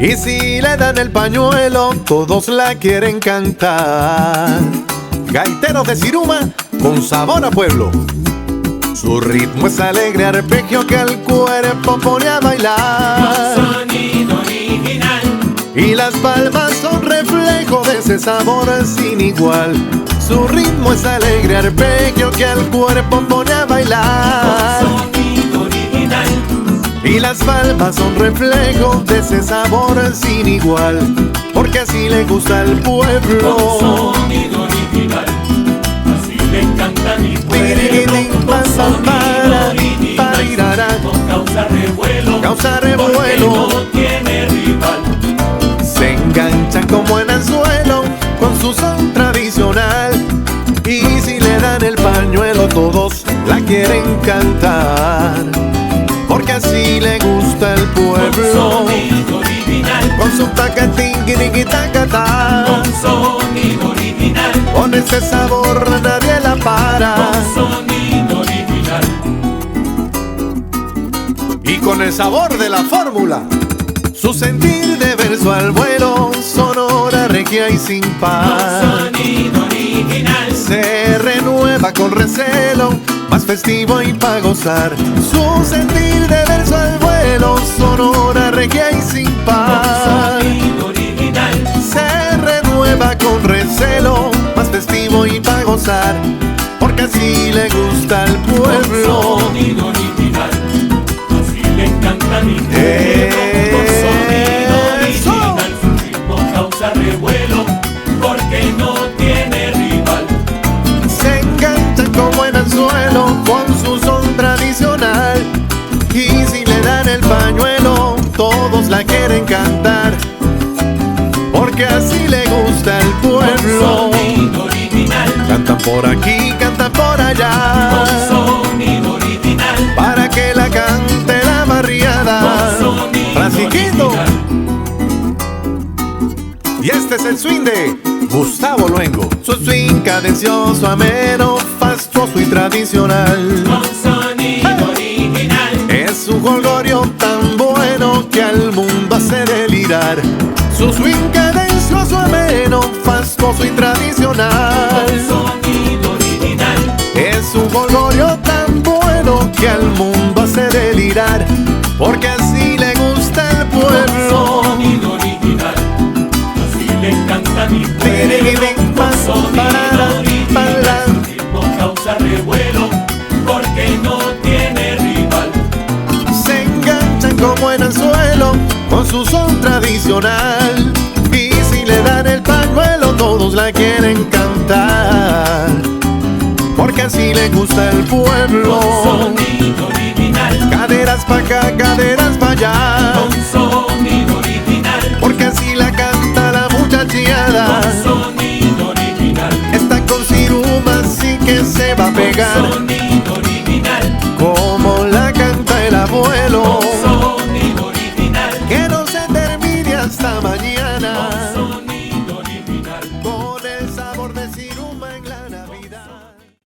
Y si le dan el pañuelo, todos la quieren cantar. Gaiteros de Siruma con sabor a pueblo. Su ritmo es alegre arpegio que al cuerpo pone a bailar. Con sonido original. Y las palmas son reflejo de ese sabor sin igual. Su ritmo es alegre arpegio que al cuerpo pone a bailar. Con sonido original. Y las palmas son reflejo de ese sabor sin igual, porque así le gusta al pueblo. Con sonido original. Así le encanta a mi pueblo. Con Con sonido original. Con causa revuelo. Causa revuelo. Porque no tiene rival. Se enganchan como en anzuelo con su son tradicional. Y si le dan el pañuelo, todos la quieren cantar, porque así le gusta el Con pueblo. sonido original. Con su tacatín, tacatá. Con sonido original. Con ese sabor nadie la para. Con sonido original. Y con el sabor de la fórmula, su sentir de verso al vuelo, sonora, regia y sin par. Con sonido original. Se renueva con recelo, más festivo y pa' gozar. Su sentir de verso al vuelo, sonora, regia y sin par. Sonido original. Se renueva con recelo, más festivo y pa' gozar, porque así le gusta al pueblo. Sonido original. Así le encanta a mi pueblo. Con sonido original. Su ritmo causa revuelo, porque no tiene rival. Se enganchan como en anzuelo con su son tradicional. Y si le dan el pañuelo, todos la quieren cantar, porque así le gusta al pueblo. Sonido original. Cantan por aquí, cantan por allá, Con sonido original. para que la cante la barriada. Con sonido Francisquito. original. Y este es el swing de Gustavo Luengo. Su swing cadencioso, ameno, fastuoso y tradicional. Con sonido original. Es un jolgorio tan bueno que al mundo hace delirar. Su swing cadencioso, ameno, fastuoso y tradicional. Con sonido original. Es un jolgorio tan bueno que al mundo hace delirar, porque así le gusta el Con pueblo. sonido original. Así le encanta a mi pueblo. Con sonido original. Su ritmo causa revuelo, porque no tiene rival. Se enganchan como en anzuelo con su son tradicional. Y si le dan el pañuelo, todos la quieren cantar, porque así le gusta el pueblo. Con sonido original. Caderas pa' acá, caderas pa' allá,